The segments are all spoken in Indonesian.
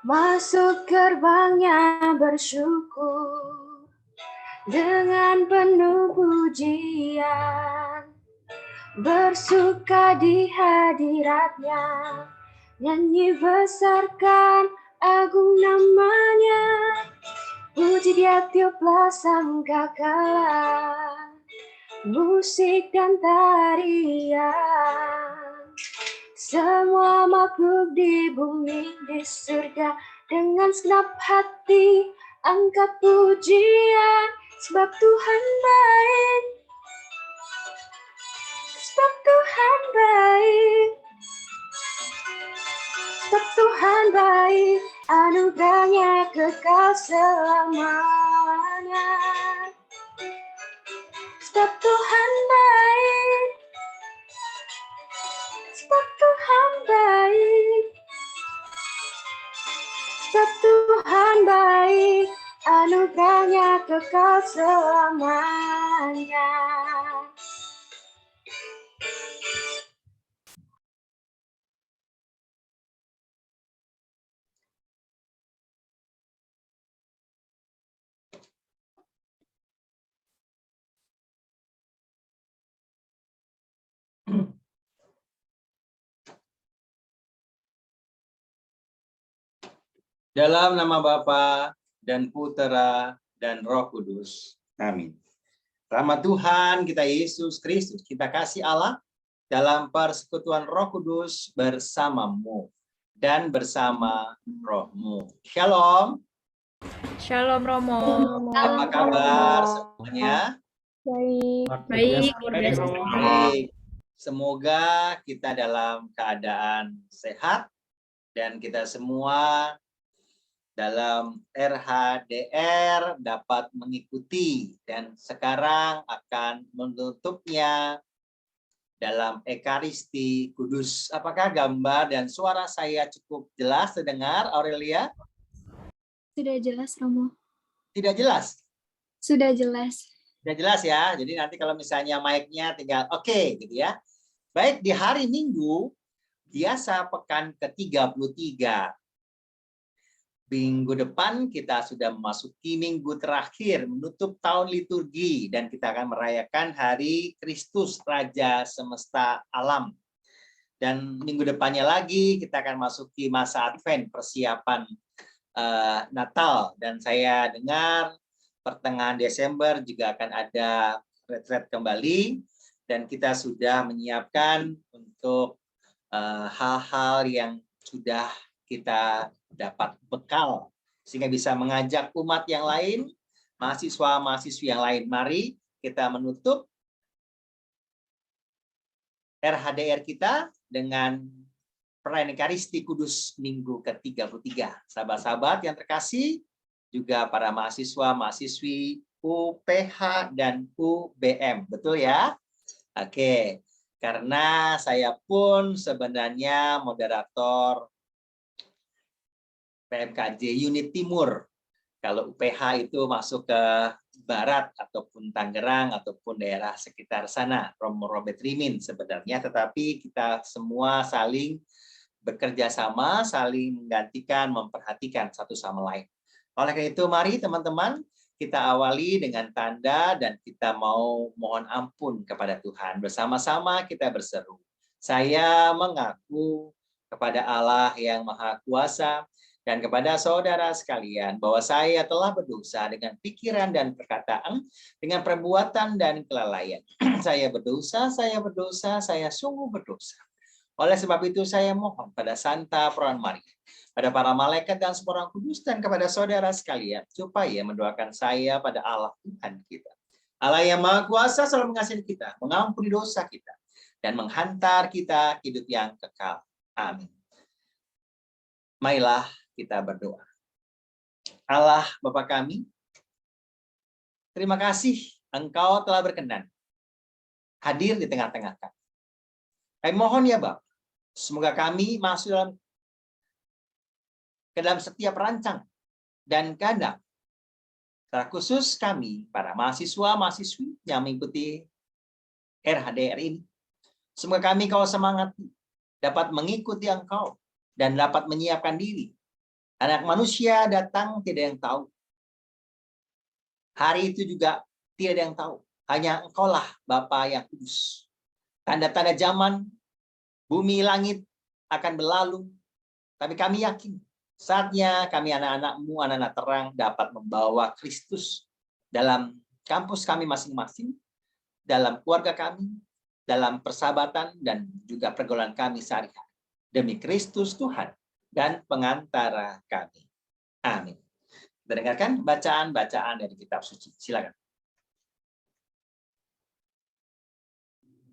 Masuk gerbangnya bersyukur dengan penuh pujian, bersuka di hadiratnya, nyanyi besarkan agung namanya, puji dia tiuplah sangkakala, musik dan tarian. Semua makhluk di bumi, di surga, dengan segenap hati angkat pujian, sebab Tuhan baik, sebab Tuhan baik, sebab Tuhan baik, anugerahnya kekal selamanya. Sebab Tuhan baik, sebab Tuhan baik, sebab Tuhan baik, anugerahnya kekal selamanya. Dalam nama Bapa dan Putera dan Roh Kudus. Amin. Rahmat Tuhan kita Yesus Kristus, kita kasih Allah dalam persekutuan Roh Kudus bersamamu dan bersama rohmu. Shalom. Shalom Romo. Apa kabar semuanya? Baik. Baik. Baik. Semoga kita dalam keadaan sehat dan kita semua dalam RHDR dapat mengikuti dan sekarang akan menutupnya dalam Ekaristi Kudus. Apakah gambar dan suara saya cukup jelas terdengar, Aurelia? Sudah jelas, Romo. Tidak jelas? Sudah jelas. Sudah jelas ya. Jadi nanti kalau misalnya mic-nya tinggal oke gitu ya. Baik, di hari Minggu biasa pekan ke-33. Minggu depan kita sudah memasuki minggu terakhir menutup tahun liturgi dan kita akan merayakan Hari Kristus Raja Semesta Alam. Dan minggu depannya lagi kita akan masuki masa Advent, persiapan Natal, dan saya dengar pertengahan Desember juga akan ada retret kembali dan kita sudah menyiapkan untuk hal-hal yang sudah kita dapat bekal sehingga bisa mengajak umat yang lain, mahasiswa-mahasiswi yang lain. Mari kita menutup RHDR kita dengan perayaan Ekaristi Kudus minggu ke-33. Sahabat-sahabat yang terkasih, juga para mahasiswa-mahasiswi UPH dan UBM. Betul ya? Oke. Karena saya pun sebenarnya moderator PMKJ Unit Timur. Kalau UPH itu masuk ke Barat ataupun Tangerang ataupun daerah sekitar sana, Romo Robert Rimin sebenarnya, tetapi kita semua saling bekerja sama, saling menggantikan, memperhatikan satu sama lain. Oleh karena itu, mari teman-teman kita awali dengan tanda dan kita mau mohon ampun kepada Tuhan. Bersama-sama kita berseru. Saya mengaku kepada Allah yang Maha Kuasa dan kepada saudara sekalian bahwa saya telah berdosa dengan pikiran dan perkataan, dengan perbuatan dan kelalaian. Saya berdosa, saya sungguh berdosa. Oleh sebab itu saya mohon pada Santa Perawan Maria, pada para malaikat dan semua orang kudus, dan kepada saudara sekalian, supaya mendoakan saya pada Allah Tuhan kita. Allah yang Maha Kuasa selalu mengasihi kita, mengampuni dosa kita, dan menghantar kita hidup yang kekal. Amin. Marilah kita berdoa. Allah Bapa kami, terima kasih Engkau telah berkenan hadir di tengah-tengah kami. Kami mohon ya Bapa, semoga kami masuk dalam setiap rancang dan kehendak. Secara khusus kami, para mahasiswa-mahasiswi yang mengikuti RHDR ini. Semoga kami Kau semangati, dapat mengikuti Engkau, dan dapat menyiapkan diri Anak manusia datang tidak ada yang tahu. Hari itu juga tidak ada yang tahu. Hanya Engkaulah Bapa yang kudus. Tanda-tanda zaman, bumi, langit akan berlalu. Tapi kami yakin, saatnya kami anak-anak-Mu, anak-anak terang, dapat membawa Kristus dalam kampus kami masing-masing, dalam keluarga kami, dalam persahabatan, dan juga pergaulan kami sehari-hari. Demi Kristus Tuhan dan pengantara kami. Amin. Kita dengarkan bacaan-bacaan dari kitab suci. Silakan.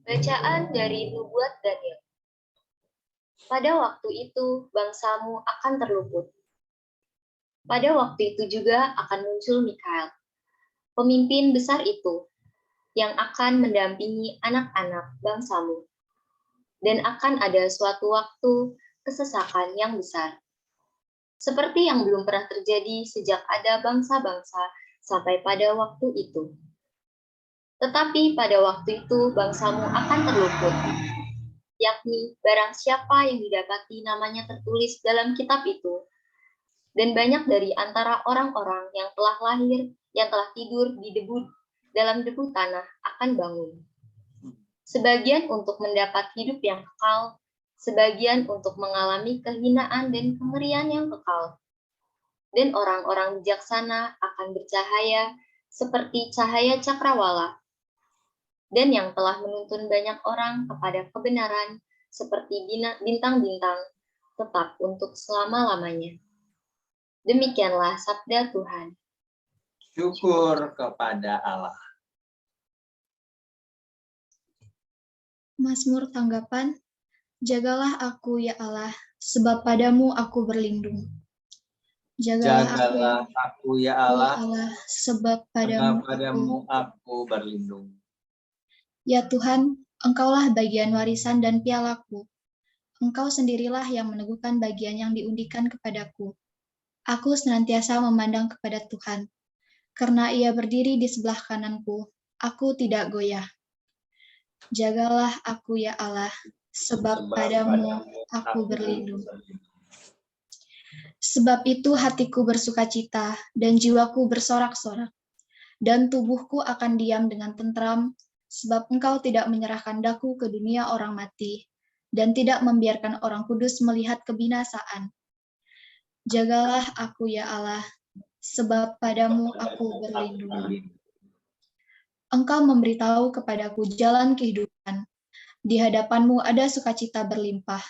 Bacaan dari Nubuat Daniel. Pada waktu itu, bangsamu akan terluput. Pada waktu itu juga akan muncul Mikael, pemimpin besar itu, yang akan mendampingi anak-anak bangsamu. Dan akan ada suatu waktu kesesakan yang besar, seperti yang belum pernah terjadi sejak ada bangsa-bangsa sampai pada waktu itu. Tetapi pada waktu itu bangsamu akan terluput, yakni barang siapa yang didapati namanya tertulis dalam kitab itu. Dan banyak dari antara orang-orang yang telah lahir, yang telah tidur di dalam debu tanah akan bangun. Sebagian untuk mendapat hidup yang kekal, sebagian untuk mengalami kehinaan dan kengerian yang kekal. Dan orang-orang bijaksana akan bercahaya seperti cahaya cakrawala. Dan yang telah menuntun banyak orang kepada kebenaran seperti bintang-bintang tetap untuk selama-lamanya. Demikianlah sabda Tuhan. Syukur kepada Allah. Mazmur tanggapan, jagalah aku ya Allah, sebab padamu aku berlindung. Jagalah aku ya Allah, sebab sebab padamu padamu aku berlindung. Ya Tuhan, Engkaulah bagian warisan dan pialaku. Engkau sendirilah yang meneguhkan bagian yang diundikan kepadaku. Aku senantiasa memandang kepada Tuhan. Karena Ia berdiri di sebelah kananku, aku tidak goyah. Jagalah aku ya Allah, sebab padamu aku berlindung. Sebab itu hatiku bersukacita dan jiwaku bersorak-sorak, dan tubuhku akan diam dengan tentram, sebab Engkau tidak menyerahkan daku ke dunia orang mati, dan tidak membiarkan orang kudus melihat kebinasaan. Jagalah aku ya Allah, sebab padamu aku berlindung. Engkau memberitahu kepadaku jalan kehidupan. Di hadapanmu ada sukacita berlimpah.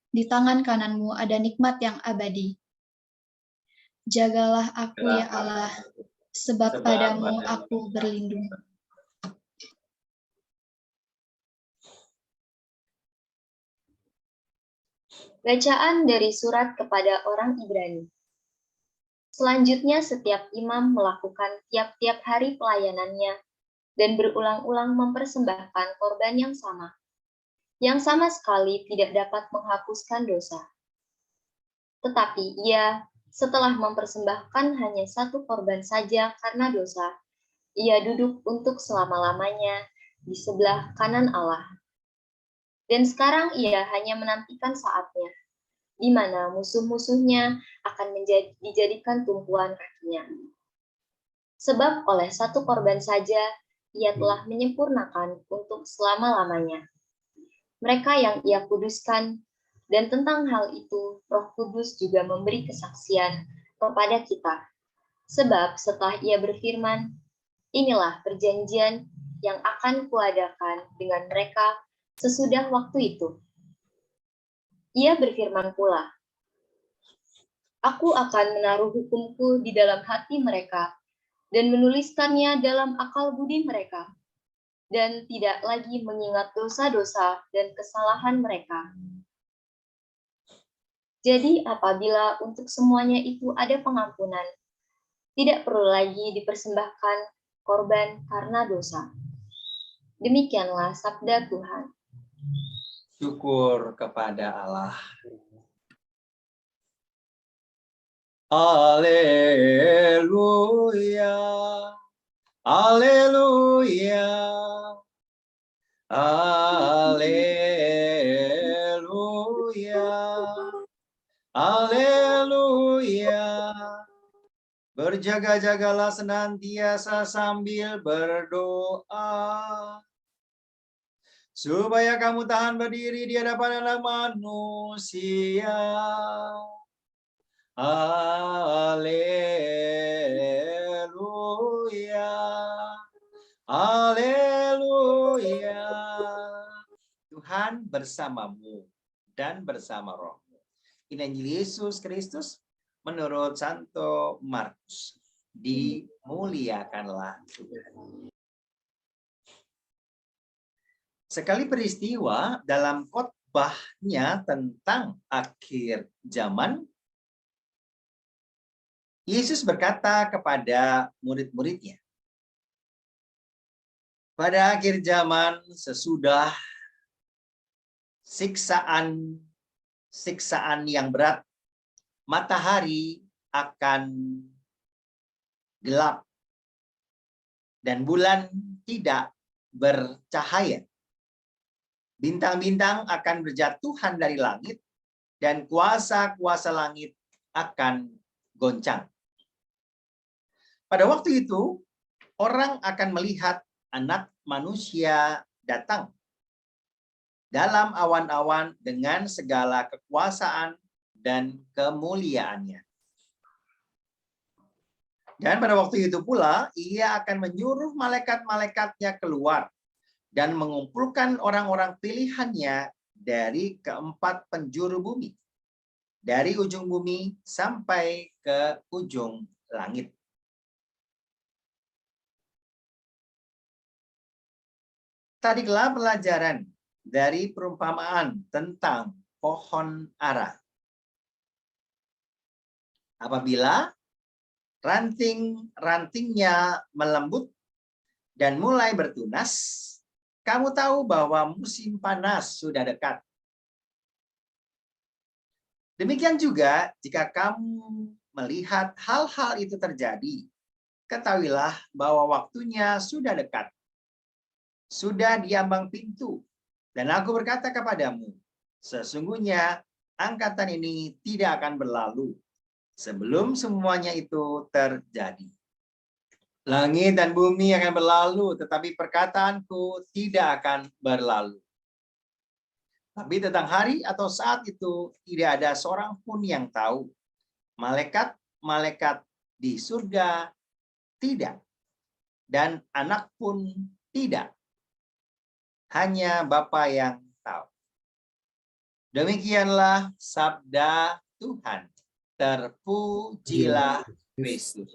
Di tangan kananmu ada nikmat yang abadi. Jagalah aku ya Allah, sebab padamu aku berlindung. Bacaan dari surat kepada orang Ibrani. Selanjutnya setiap imam melakukan tiap-tiap hari pelayanannya dan berulang-ulang mempersembahkan korban yang sama sekali tidak dapat menghapuskan dosa. Tetapi ia, setelah mempersembahkan hanya satu korban saja karena dosa, ia duduk untuk selama-lamanya di sebelah kanan Allah. Dan sekarang ia hanya menantikan saatnya, di mana musuh-musuhnya akan dijadikan tumpuan kakinya. Sebab oleh satu korban saja, ia telah menyempurnakan untuk selama-lamanya mereka yang ia kuduskan, dan tentang hal itu Roh Kudus juga memberi kesaksian kepada kita. Sebab setelah ia berfirman, inilah perjanjian yang akan kuadakan dengan mereka sesudah waktu itu. Ia berfirman pula, aku akan menaruh hukumku di dalam hati mereka, dan menuliskannya dalam akal budi mereka, dan tidak lagi mengingat dosa-dosa dan kesalahan mereka. Jadi apabila untuk semuanya itu ada pengampunan, tidak perlu lagi dipersembahkan korban karena dosa. Demikianlah sabda Tuhan. Syukur kepada Allah. Haleluya. Haleluya. Haleluya. Haleluya. Berjaga-jagalah senantiasa sambil berdoa, supaya kamu tahan berdiri di hadapan anak manusia. Haleluya. Haleluya. Tuhan bersamamu dan bersama rohmu. Ini Injil Yesus Kristus menurut Santo Markus. Dimuliakanlah Tuhan. Sekali peristiwa dalam khotbahnya tentang akhir zaman, Yesus berkata kepada murid-muridnya, pada akhir zaman sesudah siksaan yang berat, matahari akan gelap dan bulan tidak bercahaya. Bintang-bintang akan berjatuhan dari langit dan kuasa-kuasa langit akan goncang. Pada waktu itu, orang akan melihat Anak Manusia datang dalam awan-awan dengan segala kekuasaan dan kemuliaannya. Dan pada waktu itu pula, ia akan menyuruh malaikat-malaikatnya keluar dan mengumpulkan orang-orang pilihannya dari keempat penjuru bumi, dari ujung bumi sampai ke ujung langit. Tadilah pelajaran dari perumpamaan tentang pohon ara. Apabila ranting-rantingnya melembut dan mulai bertunas, kamu tahu bahwa musim panas sudah dekat. Demikian juga jika kamu melihat hal-hal itu terjadi, ketahuilah bahwa waktunya sudah dekat. Sudah di ambang pintu. Dan aku berkata kepadamu, sesungguhnya angkatan ini tidak akan berlalu sebelum semuanya itu terjadi. Langit dan bumi akan berlalu, tetapi perkataanku tidak akan berlalu. Tapi tentang hari atau saat itu tidak ada seorang pun yang tahu. Malaikat-malaikat di surga tidak, dan anak pun tidak. Hanya Bapa yang tahu. Demikianlah sabda Tuhan. Terpujilah Kristus.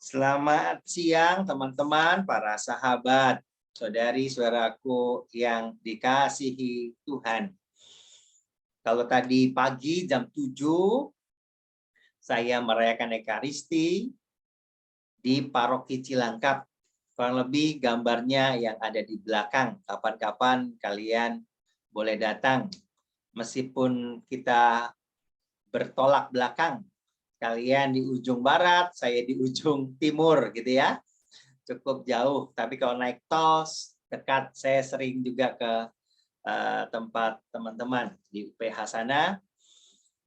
Selamat siang teman-teman, para sahabat, saudari-saudaraku yang dikasihi Tuhan. Kalau tadi pagi jam 7, saya merayakan Ekaristi di Paroki Cilangkap. Kurang lebih gambarnya yang ada di belakang. Kapan-kapan kalian boleh datang. Meskipun kita bertolak belakang. Kalian di ujung barat, saya di ujung timur gitu ya. Cukup jauh. Tapi kalau naik tol dekat, saya sering juga ke tempat teman-teman di UPH sana.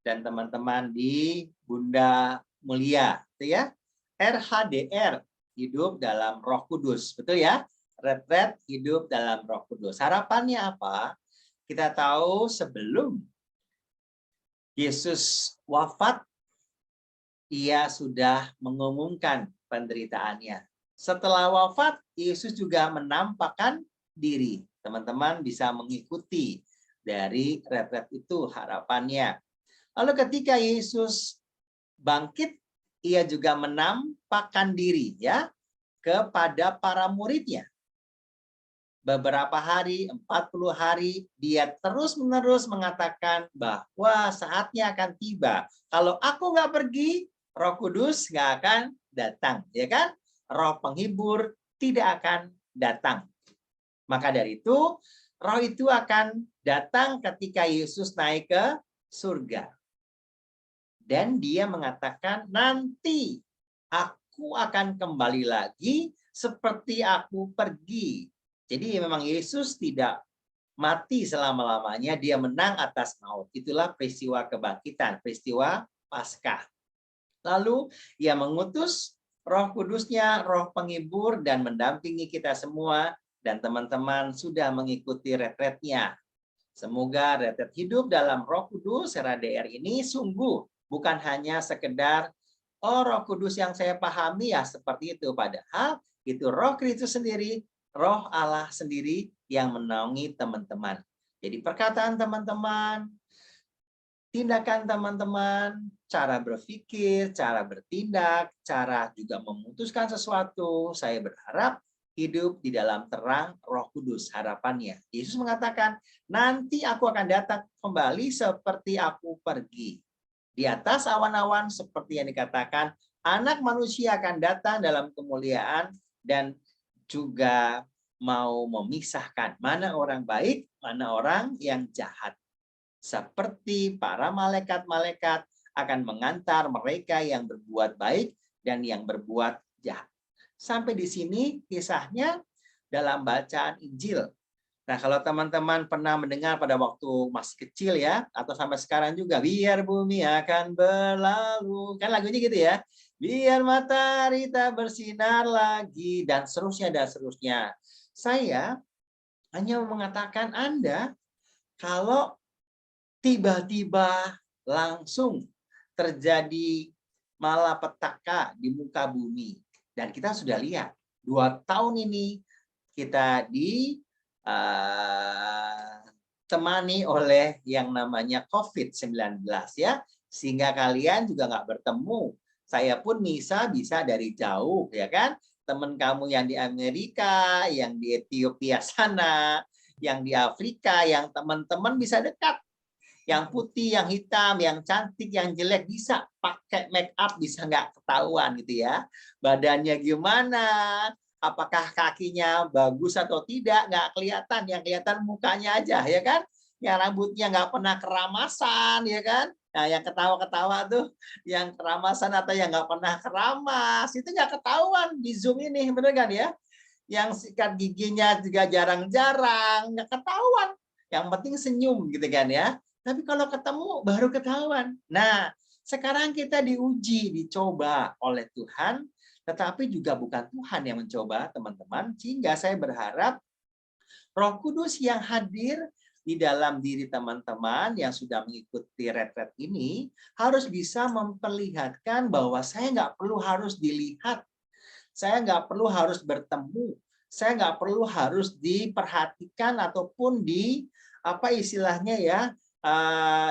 Dan teman-teman di Bunda Mulia. Gitu ya. RHDR. Hidup dalam Roh Kudus, betul ya? Retret hidup dalam Roh Kudus. Harapannya apa? Kita tahu sebelum Yesus wafat, ia sudah mengumumkan penderitaannya. Setelah wafat, Yesus juga menampakkan diri. Teman-teman bisa mengikuti dari retret itu harapannya. Lalu ketika Yesus bangkit, ia juga menampakkan diri ya kepada para muridnya. Beberapa hari, 40 hari, dia terus-menerus mengatakan bahwa saatnya akan tiba. Kalau aku nggak pergi, Roh Kudus nggak akan datang, ya kan? Roh penghibur tidak akan datang. Maka dari itu, Roh itu akan datang ketika Yesus naik ke surga. Dan dia mengatakan, nanti aku akan kembali lagi seperti aku pergi. Jadi memang Yesus tidak mati selama-lamanya, dia menang atas maut. Itulah peristiwa kebangkitan, peristiwa Paskah. Lalu ia mengutus Roh Kudusnya, Roh penghibur, dan mendampingi kita semua, dan teman-teman sudah mengikuti retretnya. Semoga retret hidup dalam Roh Kudus RADR ini sungguh bukan hanya sekedar Roh Kudus yang saya pahami ya seperti itu, padahal itu Roh Kristus sendiri, Roh Allah sendiri yang menaungi teman-teman. Jadi perkataan teman-teman, tindakan teman-teman, cara berpikir, cara bertindak, cara juga memutuskan sesuatu, saya berharap hidup di dalam terang Roh Kudus harapannya. Yesus mengatakan, nanti aku akan datang kembali seperti aku pergi. Di atas awan-awan seperti yang dikatakan, anak manusia akan datang dalam kemuliaan dan juga mau memisahkan mana orang baik, mana orang yang jahat. Seperti para malaikat-malaikat akan mengantar mereka yang berbuat baik dan yang berbuat jahat. Sampai di sini kisahnya dalam bacaan Injil. Nah, kalau teman-teman pernah mendengar pada waktu masih kecil ya, atau sampai sekarang juga, biar bumi akan berlalu. Kan lagunya gitu ya. Biar matahari tak bersinar lagi, dan seterusnya, dan seterusnya. Saya hanya mengatakan Anda, kalau tiba-tiba langsung terjadi malapetaka di muka bumi. Dan kita sudah lihat, 2 tahun ini kita ditemani oleh yang namanya COVID-19 ya. Sehingga kalian juga nggak bertemu. Saya pun bisa dari jauh ya kan. Teman kamu yang di Amerika, yang di Ethiopia sana, yang di Afrika, yang teman-teman bisa dekat. Yang putih, yang hitam, yang cantik, yang jelek bisa pakai make up, bisa nggak ketahuan gitu ya. Badannya gimana, apakah kakinya bagus atau tidak, nggak kelihatan. Yang kelihatan mukanya aja ya kan. Yang rambutnya nggak pernah keramasan ya kan. Nah yang ketawa-ketawa tuh, yang keramasan atau yang nggak pernah keramas, itu nggak ketahuan di Zoom ini, bener kan ya. Yang sikat giginya juga jarang-jarang, nggak ketahuan. Yang penting senyum gitu kan ya. Tapi kalau ketemu baru ketahuan. Nah, sekarang kita diuji, dicoba oleh Tuhan, tetapi juga bukan Tuhan yang mencoba, teman-teman. Sehingga saya berharap Roh Kudus yang hadir di dalam diri teman-teman yang sudah mengikuti retret ini harus bisa memperlihatkan bahwa saya nggak perlu harus dilihat, saya nggak perlu harus bertemu, saya nggak perlu harus diperhatikan ataupun apa istilahnya ya,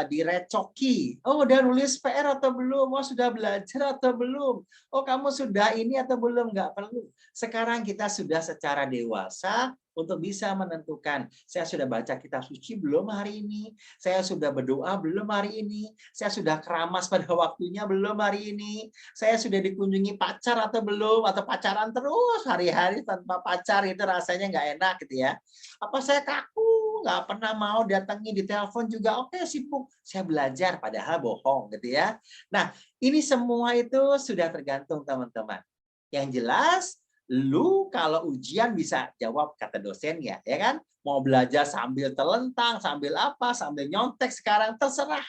direcoki. Oh, udah nulis PR atau belum? Oh, sudah belajar atau belum? Oh, kamu sudah ini atau belum? Nggak perlu. Sekarang kita sudah secara dewasa untuk bisa menentukan, saya sudah baca kitab suci belum hari ini? Saya sudah berdoa belum hari ini? Saya sudah keramas pada waktunya belum hari ini? Saya sudah dikunjungi pacar atau belum? Atau pacaran terus hari-hari tanpa pacar, itu rasanya nggak enak gitu ya. Apa saya kaku, nggak pernah mau datangi, di telepon juga oke sibuk, saya belajar, padahal bohong gitu ya. Nah, ini semua itu sudah tergantung teman-teman. Yang jelas, lu kalau ujian bisa jawab kata dosennya, ya kan? Mau belajar sambil telentang, sambil apa, sambil nyontek sekarang terserah,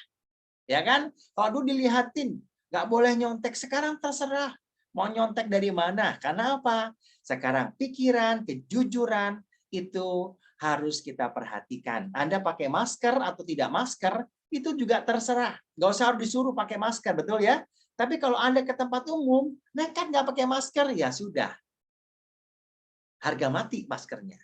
ya kan? Kalau dulu dilihatin, nggak boleh nyontek, sekarang terserah. Mau nyontek dari mana? Karena apa? Sekarang pikiran, kejujuran itu harus kita perhatikan. Anda pakai masker atau tidak masker, itu juga terserah. Nggak usah harus disuruh pakai masker, betul ya? Tapi kalau Anda ke tempat umum, nekat nggak pakai masker, ya sudah. Harga mati maskernya.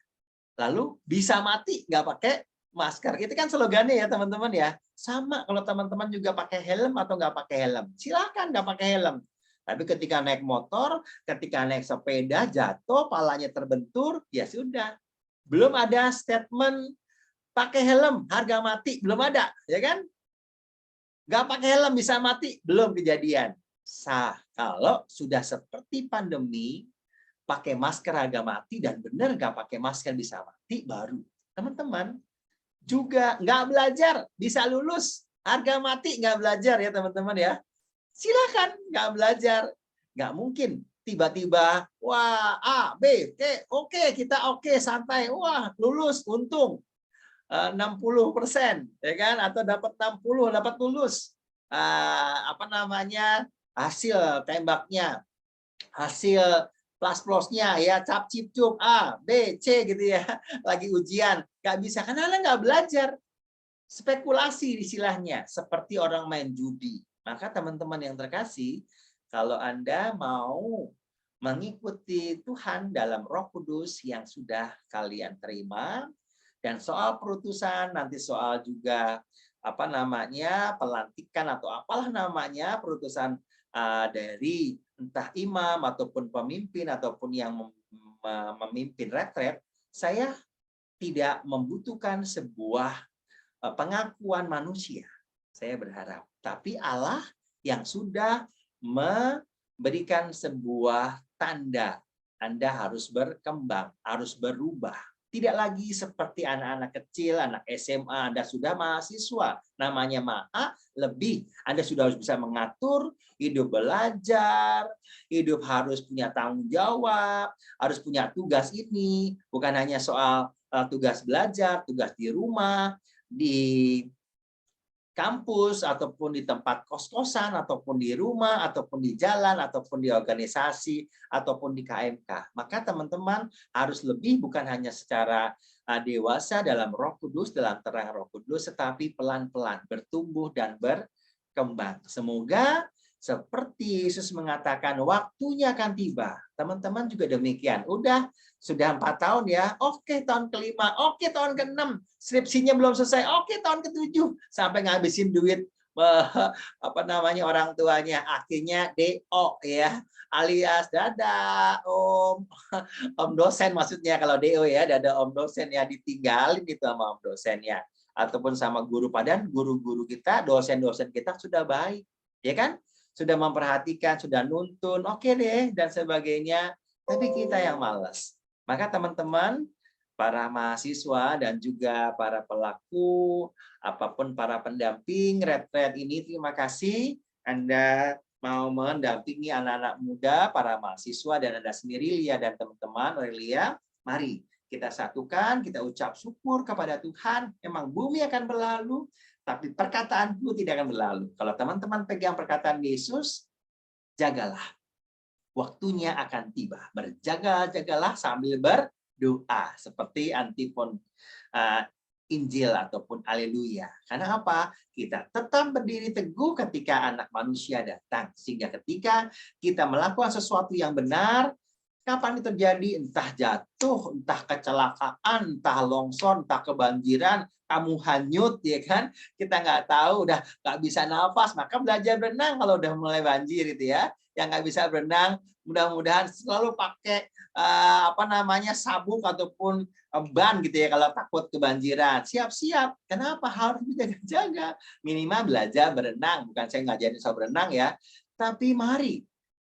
Lalu bisa mati nggak pakai masker. Itu kan slogannya ya teman-teman ya. Sama kalau teman-teman juga pakai helm atau nggak pakai helm. Silakan nggak pakai helm. Tapi ketika naik motor, ketika naik sepeda, jatuh, palanya terbentur, ya sudah. Belum ada statement pakai helm, harga mati. Belum ada, ya kan? Nggak pakai helm bisa mati, belum kejadian. Kalau sudah seperti pandemi, pakai masker harga mati, dan benar nggak pakai masker bisa mati, baru teman-teman juga nggak belajar bisa lulus, harga mati nggak belajar ya teman-teman ya. Silakan nggak belajar, nggak mungkin tiba-tiba wah A B C oke kita oke santai, wah lulus untung 60% ya kan, atau dapat 60 dapat lulus apa namanya hasil tembaknya, hasil plus-plusnya ya, cap cip cup A, B, C gitu ya, lagi ujian, nggak bisa karena Anda nggak belajar. Spekulasi istilahnya, seperti orang main judi. Maka teman-teman yang terkasih, kalau Anda mau mengikuti Tuhan dalam Roh Kudus yang sudah kalian terima, dan soal perutusan, nanti soal juga apa namanya pelantikan atau apalah namanya perutusan dari entah imam ataupun pemimpin ataupun yang memimpin retret, saya tidak membutuhkan sebuah pengakuan manusia. Saya berharap, tapi Allah yang sudah memberikan sebuah tanda. Anda harus berkembang, harus berubah. Tidak lagi seperti anak-anak kecil, anak SMA, Anda sudah mahasiswa, namanya MAA, lebih. Anda sudah harus bisa mengatur hidup belajar, hidup harus punya tanggung jawab, harus punya tugas ini, bukan hanya soal tugas belajar, tugas di rumah, di kampus, ataupun di tempat kos-kosan, ataupun di rumah, ataupun di jalan, ataupun di organisasi, ataupun di KMK. Maka teman-teman harus lebih bukan hanya secara dewasa dalam Roh Kudus, dalam terang Roh Kudus, tetapi pelan-pelan bertumbuh dan berkembang. Semoga seperti Yesus mengatakan waktunya akan tiba. Teman-teman juga demikian. Sudah 4 tahun ya. Oke, tahun ke-5. Oke, tahun ke-6. Skripsinya belum selesai. Oke, tahun ke-7. Sampai ngabisin duit apa namanya orang tuanya. Akhirnya DO ya. Alias dadah Om. Om dosen maksudnya kalau DO ya. Dadah Om dosen ya. Ditinggalin itu sama Om dosennya. Ataupun sama guru. Padahal guru-guru kita, dosen-dosen kita sudah baik. Ya kan? Sudah memperhatikan, sudah nuntun, oke deh, dan sebagainya. Tapi kita yang malas. Maka teman-teman, para mahasiswa dan juga para pelaku, apapun para pendamping retret ini, terima kasih Anda mau mendampingi anak-anak muda, para mahasiswa, dan Anda sendiri, Lia dan teman-teman, Aurelia, mari kita satukan, kita ucap syukur kepada Tuhan. Memang bumi akan berlalu, tapi perkataanku tidak akan berlalu. Kalau teman-teman pegang perkataan Yesus, jagalah. Waktunya akan tiba. Berjaga-jagalah sambil berdoa. Seperti antifon Injil ataupun Haleluya. Karena apa? Kita tetap berdiri teguh ketika anak manusia datang. Sehingga ketika kita melakukan sesuatu yang benar, kapan itu terjadi? Entah jatuh, entah kecelakaan, entah longsor, entah kebanjiran, kamu hanyut, ya kan? Kita nggak tahu, udah nggak bisa nafas, maka belajar berenang kalau udah mulai banjir itu ya. Yang nggak bisa berenang, mudah-mudahan selalu pakai apa namanya sabuk ataupun ban gitu ya kalau takut kebanjiran. Siap-siap. Kenapa harus dijaga-jaga? Minimal belajar berenang. Bukan saya ngajarin soal berenang ya, tapi mari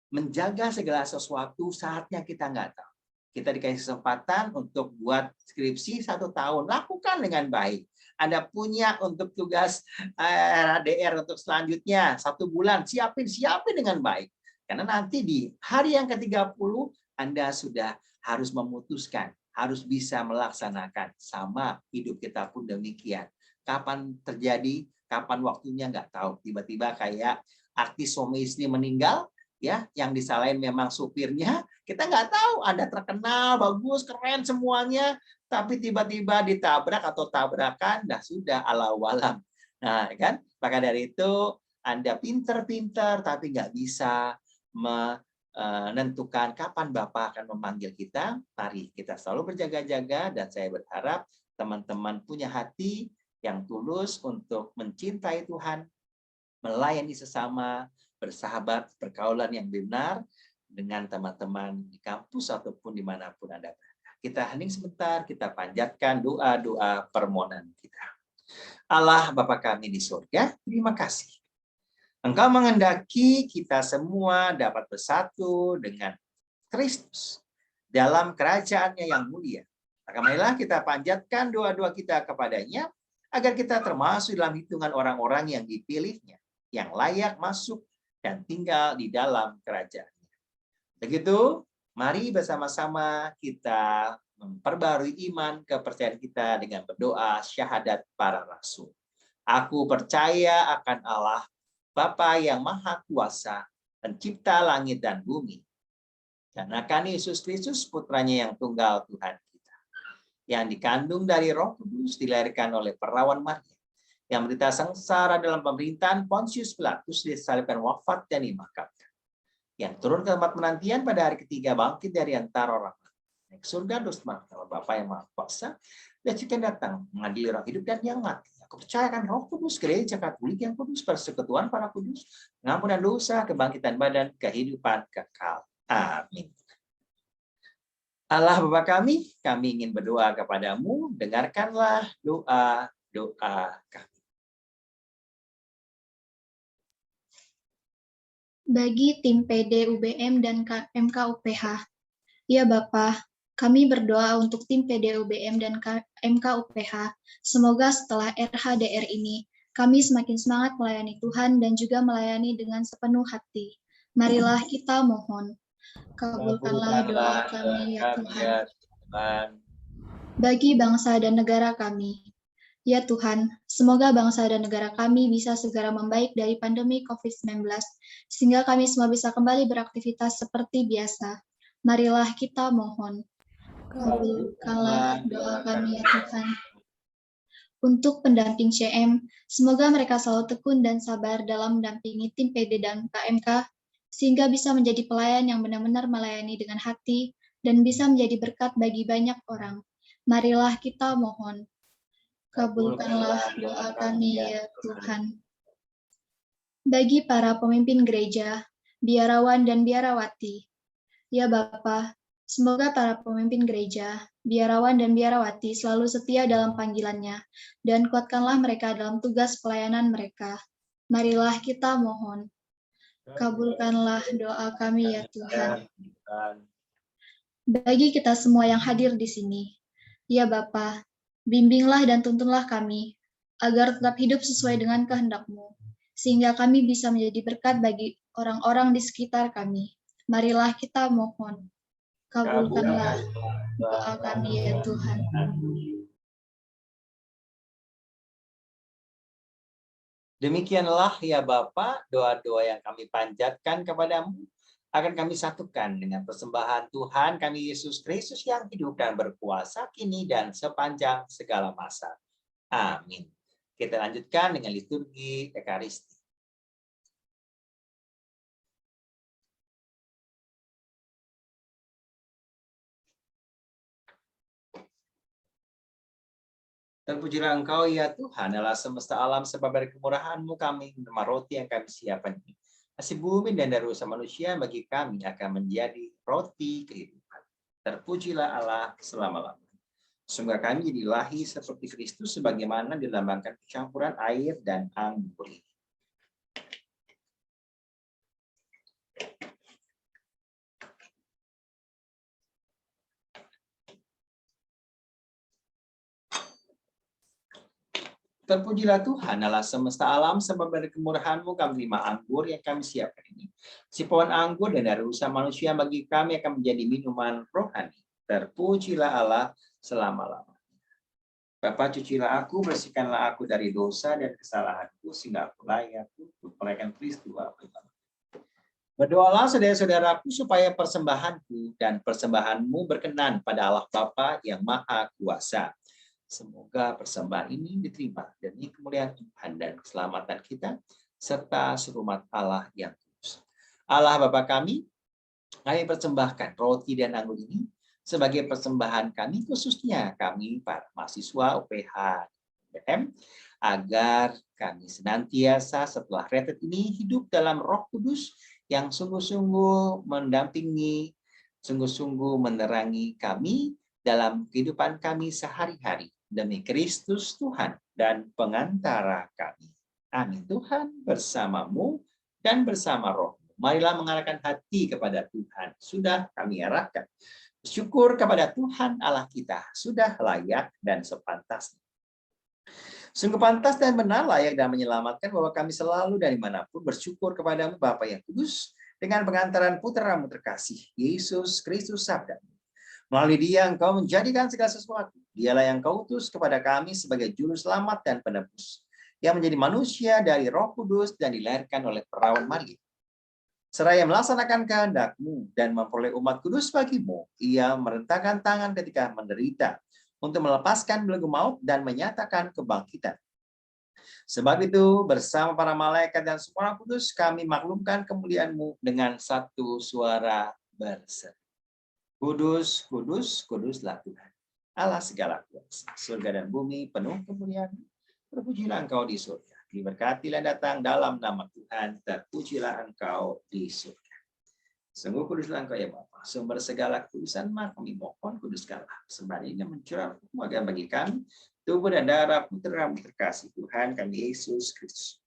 menjaga segala sesuatu saatnya kita nggak tahu. Kita dikasih kesempatan untuk buat skripsi 1 tahun, lakukan dengan baik. Anda punya untuk tugas RADR untuk selanjutnya 1 bulan, siapin dengan baik. Karena nanti di hari yang ke-30 Anda sudah harus memutuskan, harus bisa melaksanakan. Sama hidup kita pun demikian. Kapan terjadi, kapan waktunya nggak tahu. Tiba-tiba kayak artis suami istri meninggal, ya, yang disalahin memang supirnya, kita nggak tahu. Anda terkenal, bagus, keren semuanya, tapi tiba-tiba ditabrak atau tabrakan, dah sudah alau-alam. Nah, kan? Maka dari itu Anda pinter-pinter, tapi nggak bisa menentukan kapan Bapak akan memanggil kita. Mari kita selalu berjaga-jaga, dan saya berharap teman-teman punya hati yang tulus untuk mencintai Tuhan, melayani sesama, bersahabat, pergaulan yang benar dengan teman-teman di kampus ataupun dimanapun Anda berada. Kita hening sebentar, kita panjatkan doa-doa permohonan kita. Allah Bapa kami di surga, terima kasih. Engkau menghendaki kita semua dapat bersatu dengan Kristus dalam kerajaan-Nya yang mulia. Maka marilah kita panjatkan doa-doa kita kepadanya, agar kita termasuk dalam hitungan orang-orang yang dipilih-Nya, yang layak masuk dan tinggal di dalam kerajaan-Nya. Begitu, mari bersama-sama kita memperbarui iman kepercayaan kita dengan berdoa syahadat para rasul. Aku percaya akan Allah, Bapa yang Maha Kuasa, pencipta langit dan bumi. Dan akan Yesus Kristus, putranya yang tunggal Tuhan kita, yang dikandung dari Roh Kudus, dilahirkan oleh perawan Maria, yang menderita sengsara dalam pemerintahan Pontius Pilatus, disalibkan, wafat dan dimakamkan, yang turun ke tempat penantian pada hari ketiga, bangkit dari antara orang mati, naik ke surga, terus sama Bapa yang Maha Kuasa, dan jika datang mengadili orang hidup dan yang mati. Aku percayakan Roh Kudus, gereja Katolik yang kudus, persekutuan para kudus, pengampunan dosa, kebangkitan badan, kehidupan kekal. Amin. Allah Bapa kami ingin berdoa kepadamu, dengarkanlah doa kami. Bagi tim PD UBM dan MK UPH, ya Bapa, kami berdoa untuk tim PD UBM dan MK UPH. Semoga setelah RHDR ini, kami semakin semangat melayani Tuhan dan juga melayani dengan sepenuh hati. Marilah kita mohon. Kabulkanlah doa kami, ya Tuhan. Bagi bangsa dan negara kami, ya Tuhan, semoga bangsa dan negara kami bisa segera membaik dari pandemi COVID-19, sehingga kami semua bisa kembali beraktivitas seperti biasa. Marilah kita mohon. Kabulkanlah doa kami, ya Tuhan. Untuk pendamping CM, semoga mereka selalu tekun dan sabar dalam mendampingi tim PD dan KMK, sehingga bisa menjadi pelayan yang benar-benar melayani dengan hati dan bisa menjadi berkat bagi banyak orang. Marilah kita mohon. Kabulkanlah doa kami, ya Tuhan. Bagi para pemimpin gereja, biarawan dan biarawati, ya Bapa, semoga para pemimpin gereja, biarawan dan biarawati selalu setia dalam panggilannya, dan kuatkanlah mereka dalam tugas pelayanan mereka. Marilah kita mohon. Kabulkanlah doa kami, ya Tuhan. Bagi kita semua yang hadir di sini, ya Bapa, bimbinglah dan tuntunlah kami, agar tetap hidup sesuai dengan kehendak-Mu, sehingga kami bisa menjadi berkat bagi orang-orang di sekitar kami. Marilah kita mohon. Kabulkanlah doa kami, ya Tuhan. Demikianlah ya Bapa, doa-doa yang kami panjatkan kepadamu akan kami satukan dengan persembahan Tuhan kami Yesus Kristus yang hidup dan berkuasa kini dan sepanjang segala masa. Amin. Kita lanjutkan dengan liturgi Ekaristi. Terpujilah Engkau ya Tuhan, Allah semesta alam, sebab dari kemurahan-Mu kami menerima roti yang kami siapkan ini. Hasil bumi dan dari usaha manusia bagi kami akan menjadi roti kehidupan. Terpujilah Allah selama-lamanya. Sungguh kami jadi lahir seperti Kristus sebagaimana dilambangkan percampuran air dan anggur ini. Terpujilah Tuhan, Allah semesta alam, sebab dari kemurahan-Mu kami menerima anggur yang kami siapkan ini. Si pohon anggur dan dari usaha manusia bagi kami akan menjadi minuman rohani. Terpujilah Allah selama-lamanya. Bapa, cucilah aku, bersihkanlah aku dari dosa dan kesalahanku, sehingga aku layak untuk melayani peristiwa pertama. Berdoalah saudara-saudaraku supaya persembahanku dan persembahanmu berkenan pada Allah Bapa yang Maha Kuasa. Semoga persembahan ini diterima demi kemuliaan Tuhan dan keselamatan kita, serta serumat Allah yang kudus. Allah Bapa kami persembahkan roti dan anggur ini sebagai persembahan kami, khususnya kami para mahasiswa UPH UBM, agar kami senantiasa setelah retret ini hidup dalam Roh Kudus yang sungguh-sungguh mendampingi, sungguh-sungguh menerangi kami dalam kehidupan kami sehari-hari, demi Kristus Tuhan dan pengantara kami. Amin. Tuhan bersamamu dan bersama rohmu. Marilah mengarahkan hati kepada Tuhan. Sudah kami arahkan. Bersyukur kepada Tuhan Allah kita. Sudah layak dan sepantasnya. Sungguh pantas dan benar, layak dan menyelamatkan bahwa kami selalu dan dimanapun bersyukur kepadamu Bapa yang kudus, dengan pengantaran putra-Mu terkasih, Yesus Kristus Sabda. Melalui Dia Engkau menjadikan segala sesuatu. Dialah yang Kau utus kepada kami sebagai juru selamat dan penebus, yang menjadi manusia dari Roh Kudus dan dilahirkan oleh perawan Maria. Seraya melaksanakan kehendak-Mu dan memperoleh umat kudus bagi-Mu, ia merentangkan tangan ketika menderita untuk melepaskan belenggu maut dan menyatakan kebangkitan. Sebab itu, bersama para malaikat dan semua orang kudus, kami maklumkan kemuliaan-Mu dengan satu suara berseru. Kudus, kudus, kuduslah Tuhan, Allah segala kuasa. Surga dan bumi penuh kemuliaan. Terpujilah Engkau di surga. Diberkatilah datang dalam nama Tuhan. Terpujilah Engkau di surga. Sungguh kuduslah Engkau ya Bapa, sumber segala kudusan. Maka kami mohon kuduskanlah sembah ini mencurah agar bagi kami tubuh dan darah putra-Mu terkasih Tuhan kami Yesus Kristus.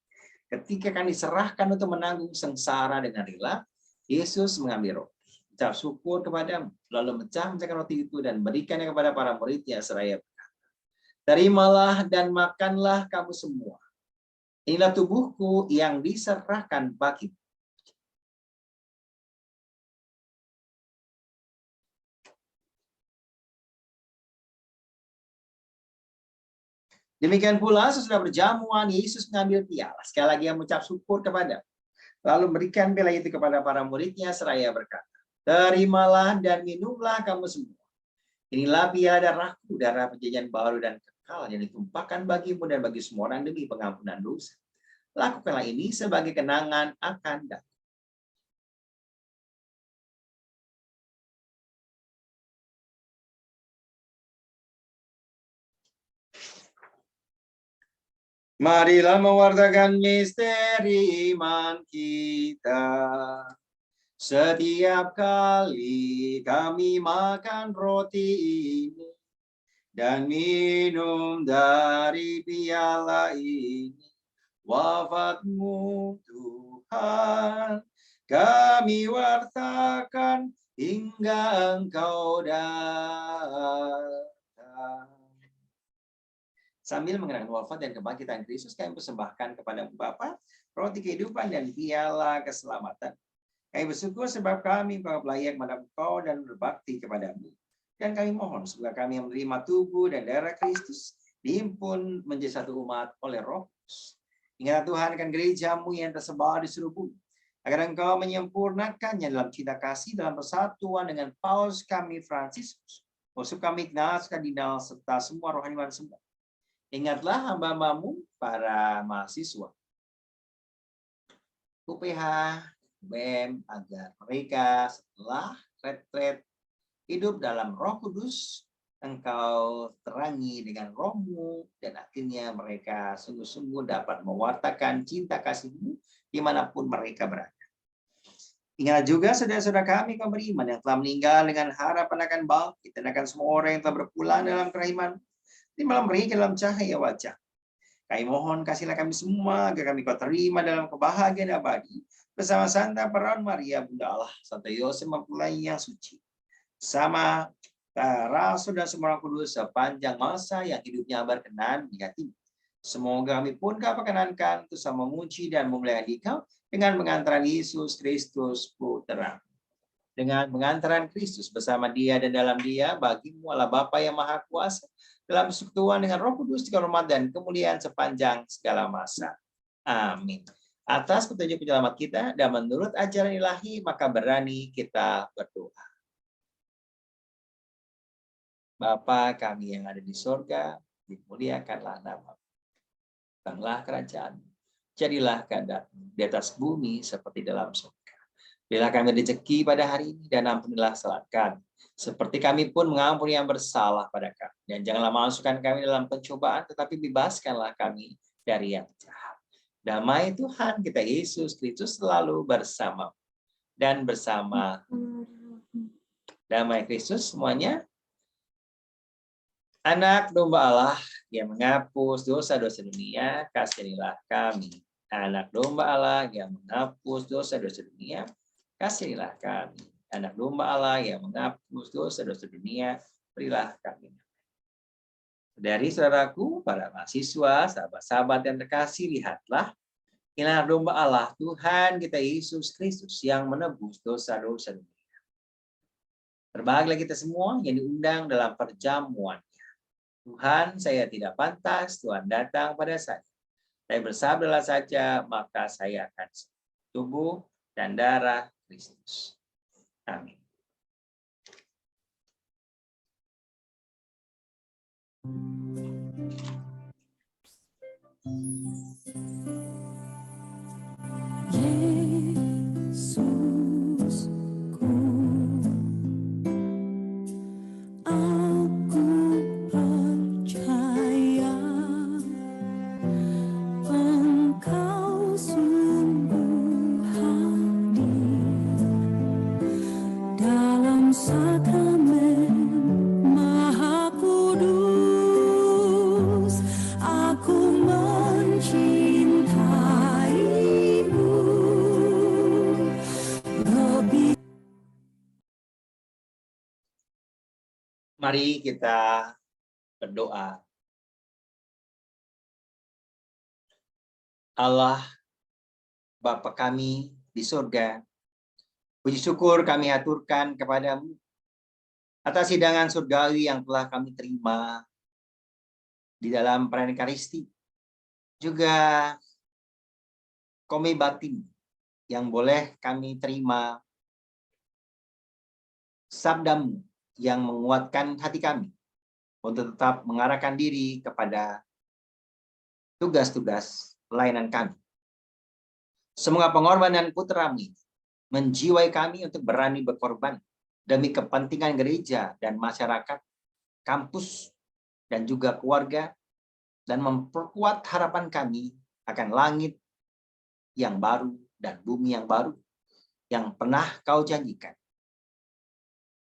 Ketika kami serahkan untuk menanggung sengsara dengan rela, Yesus mengambil roti, ucap syukur kepadamu, lalu mecah-mecahkan roti itu dan berikannya kepada para muridnya seraya berkata, terimalah dan makanlah kamu semua. Inilah tubuhku yang diserahkan bagimu. Demikian pula sesudah berjamuan, Yesus mengambil piala. Sekali lagi yang mengucap syukur kepada, lalu memberikan piala itu kepada para muridnya seraya berkata, terimalah dan minumlah kamu semua. Inilah piala darahku, darah perjanjian baru dan kekal yang ditumpahkan bagimu dan bagi semua orang demi pengampunan dosa. Lakukanlah ini sebagai kenangan akan datang. Marilah mewartakan misteri iman kita. Setiap kali kami makan roti ini dan minum dari piala ini, wafat-Mu Tuhan, kami wartakan hingga Engkau datang. Sambil mengenang wafat dan kebangkitan Kristus, kami persembahkan kepada Bapa roti kehidupan dan piala keselamatan. Kami bersyukur sebab kami layak menghadap Engkau dan berbakti kepadamu. Dan kami mohon semoga kami yang menerima tubuh dan darah Kristus dihimpun menjadi satu umat oleh Roh Kudus. Ingatlah Tuhan akan gereja-Mu yang tersebar di seluruh bumi, agar Engkau menyempurnakannya dalam cinta kasih dalam persatuan dengan Paus kami Fransiskus, Uskup kami Ignatius Kardinal serta semua rohaniwan semua. Ingatlah hamba-Mu para mahasiswa UPH, BEM, agar mereka setelah retret hidup dalam Roh Kudus, Engkau terangi dengan Roh-Mu, dan akhirnya mereka sungguh-sungguh dapat mewartakan cinta kasih-Mu dimanapun mereka berada. Ingat juga saudara-saudara kami kaum beriman yang telah meninggal dengan harapan akan bangkit, dan akan semua orang yang telah berpulang dalam kerahiman di malam mereka dalam cahaya wajah. Kami mohon kasihlah kami semua agar kami kau terima dalam kebahagiaan abadi bersama Santa Perawan Maria Bunda Allah, Santo Yosef Mempelai yang suci, sama Rasul dan semua orang kudus sepanjang masa yang hidupnya berkenan di hati. Semoga kami pun kau perkenankan untuk sama memuji dan memuliakan Engkau dengan mengantarkan Yesus Kristus Putra. Dengan mengantarkan Kristus bersama Dia dan dalam Dia, bagi-Mu Allah Bapa yang Maha Kuasa, dalam persekutuan dengan Roh Kudus, dihormat dan kemuliaan sepanjang segala masa. Amin. Atas petunjuk penyelamat kita dan menurut ajaran ilahi, maka berani kita berdoa. Bapa kami yang ada di surga, dimuliakanlah nama-Mu. Datanglah kerajaan, jadilah kehendak-Mu di atas bumi seperti dalam surga. Berilah kami rezeki pada hari ini dan ampunilah kesalahan kami, seperti kami pun mengampuni yang bersalah pada kami. Dan janganlah masukkan kami dalam pencobaan, tetapi bebaskanlah kami dari yang jahat. Damai Tuhan kita Yesus Kristus selalu bersama dan bersama. Damai Kristus semuanya. Anak domba Allah yang menghapus dosa-dosa dunia, kasihanilah kami. Anak domba Allah yang menghapus dosa-dosa dunia, kasihanilah kami. Anak domba Allah yang menghapus dosa-dosa dunia, berilah kami. Dari saudaraku, para mahasiswa, sahabat-sahabat yang terkasih, lihatlah, inilah domba Allah, Tuhan kita Yesus Kristus yang menebus dosa-dosa dunia. Berbahagialah kita semua yang diundang dalam perjamuan. Tuhan, saya tidak pantas, Tuhan datang pada saya. Saya bersabdalah saja, maka saya akan sembuh. Tubuh dan darah Kristus. Amin. Yesusku, aku percaya Engkau sungguh hadir dalam sakramen Maha Kudus. Aku mencintaimu lebih. Mari kita berdoa. Allah, Bapa kami di surga, puji syukur kami aturkan kepadamu atas hidangan surgawi yang telah kami terima di dalam perayaan Ekaristi. Juga kami batin yang boleh kami terima sabdamu yang menguatkan hati kami untuk tetap mengarahkan diri kepada tugas-tugas pelayanan kami. Semoga pengorbanan putra-Mu menjiwai kami untuk berani berkorban demi kepentingan gereja dan masyarakat, kampus, dan juga keluarga, dan memperkuat harapan kami akan langit yang baru dan bumi yang baru yang pernah Kau janjikan.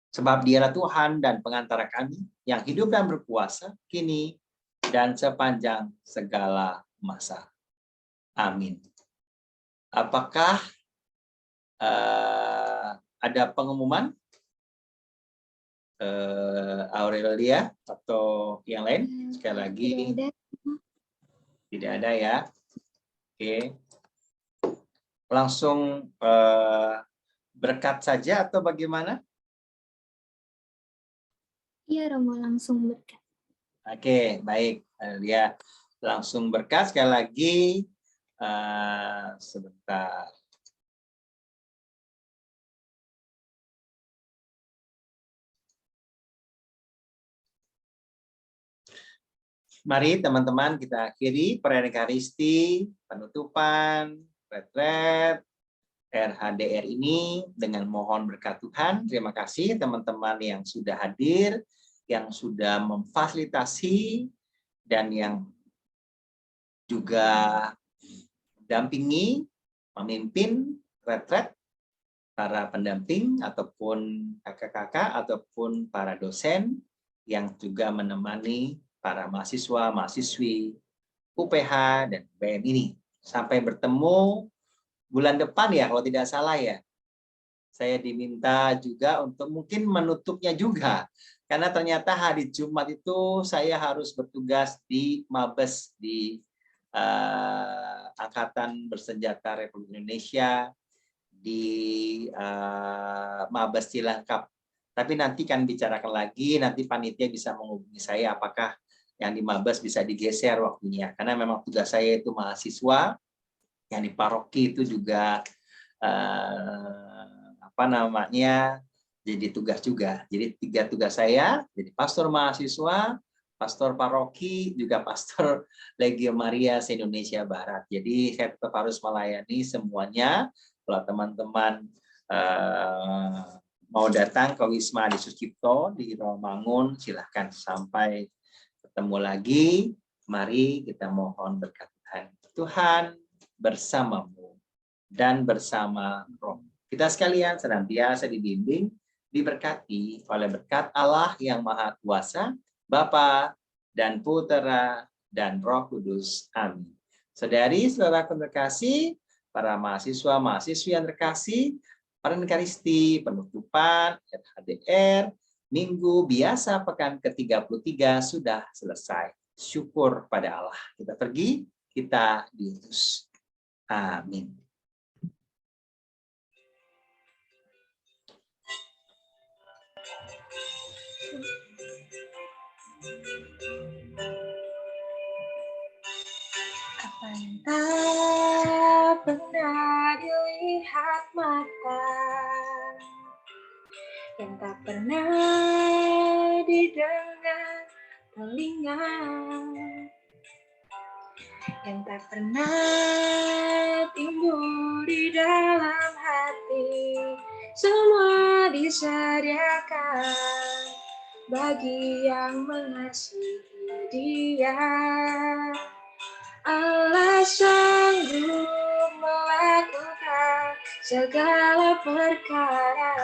Sebab Dialah Tuhan dan pengantara kami yang hidup dan berkuasa kini dan sepanjang segala masa. Amin. Apakah ada pengumuman? Aurelia atau yang lain? Sekali lagi. Tidak ada ya. Oke. Langsung berkat saja atau bagaimana? Iya, Romo, langsung berkat. Oke, baik. Aurelia langsung berkat sekali lagi. Sebentar. Mari teman-teman kita akhiri perayaan Ekaristi, penutupan, retret, RHDR ini dengan mohon berkat Tuhan. Terima kasih teman-teman yang sudah hadir, yang sudah memfasilitasi, dan yang juga mendampingi, memimpin retret, para pendamping ataupun kakak-kakak ataupun para dosen yang juga menemani para mahasiswa, mahasiswi UPH dan BM ini. Sampai bertemu bulan depan ya, kalau tidak salah ya. Saya diminta juga untuk mungkin menutupnya juga. Karena ternyata hari Jumat itu saya harus bertugas di Mabes, di Angkatan Bersenjata Republik Indonesia, di Mabes Cilangkap. Tapi nanti kan bicarakan lagi, nanti panitia bisa menghubungi saya apakah yang di Mabes bisa digeser waktunya. Karena memang tugas saya itu mahasiswa, yang di paroki itu juga jadi tugas juga. Jadi 3 tugas saya, jadi pastor mahasiswa, pastor paroki, juga pastor Legio Maria se-Indonesia Barat. Jadi saya tetap harus melayani semuanya. Kalau teman-teman mau datang ke Wisma Adi Sucipto di Rawamangun, silahkan. Sampai ketemu lagi, mari kita mohon berkat Tuhan. Tuhan bersamamu dan bersama Roh. Kita sekalian senantiasa dibimbing, diberkati oleh berkat Allah yang Maha Kuasa, Bapa dan Putera dan Roh Kudus. Amin. Saudari-saudaraku terkasih, para mahasiswa, mahasiswi yang terkasih, perayaan Ekaristi, penutupan, RHDR, Minggu biasa pekan ke-33 sudah selesai. Syukur pada Allah. Kita pergi, kita diutus. Amin. Apa yang tak pernah dilihat tak pernah didengar telinga, yang tak pernah timbul di dalam hati. Semua disediakan bagi yang mengasihi Dia. Allah sanggup melakukan segala perkara,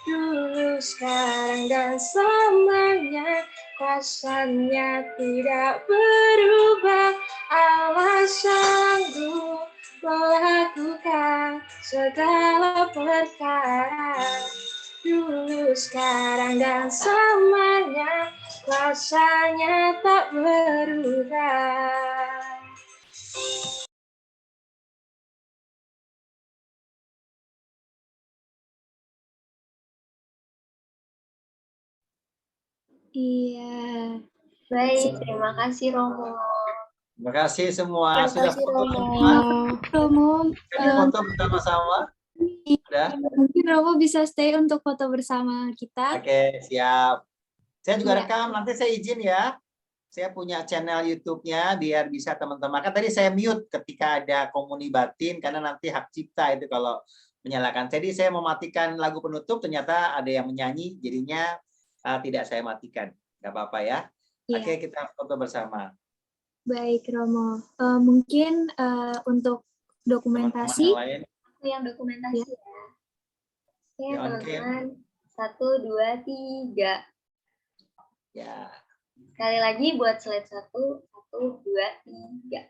dulu, sekarang, dan selamanya. Kuasa-Nya tidak berubah. Allah sanggup melakukan segala perkara, dulu, sekarang, dan selamanya. Kuasa-Nya tak berubah. Iya. Baik, terima kasih Romo. Terima kasih semua. Sudah kasih, foto Romo. semua? Romo, Jadi foto bersama-sama? Sudah? mungkin Romo bisa stay untuk foto bersama kita. Oke, siap. Saya juga Iya. rekam, nanti saya izin ya. Saya punya channel YouTube-nya biar bisa teman-teman. Kan tadi saya mute ketika ada komuni batin karena nanti hak cipta itu kalau menyalakan. Jadi saya mematikan lagu penutup, ternyata ada yang menyanyi, jadinya tidak saya matikan. Nggak apa-apa ya. Iya. Oke, kita foto bersama. Baik, Romo. Mungkin untuk Teman-teman dokumentasi, yang lain. Aku yang dokumentasi ya. Oke, Ya, on teman-teman. 1, 2, 3. Ya. Sekali lagi buat slide 1, 1, 2, 3.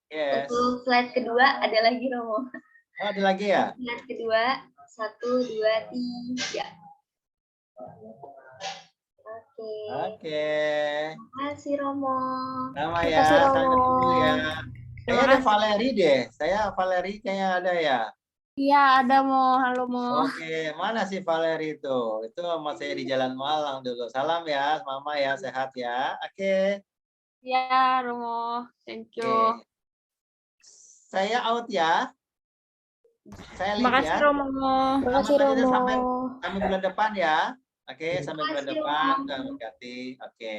Yes. Untuk slide kedua ada lagi Romo. Oh, ada lagi ya? Slide kedua 1, 2, 3. Oke. Oke. Terima kasih Romo. Sama Terima ya, kasih, saya Romo. dulu ya. Kayaknya ada Valeri deh. Valeri kayaknya ada ya. Iya, ada Mo. Halo Mo. Oke, mana sih Valeri itu? Itu sama saya di Jalan Malang dulu. Salam ya, Mama ya, sehat ya. Oke. Iya, Romo. Thank you. Oke. Saya out ya. Saya Terima leave kasih ya. Romo. Terima kasih, Selamat lanjut Romo. sampai bulan depan ya. Oke, sampai bulan kasih, depan. Romo. Terima kasih. Oke.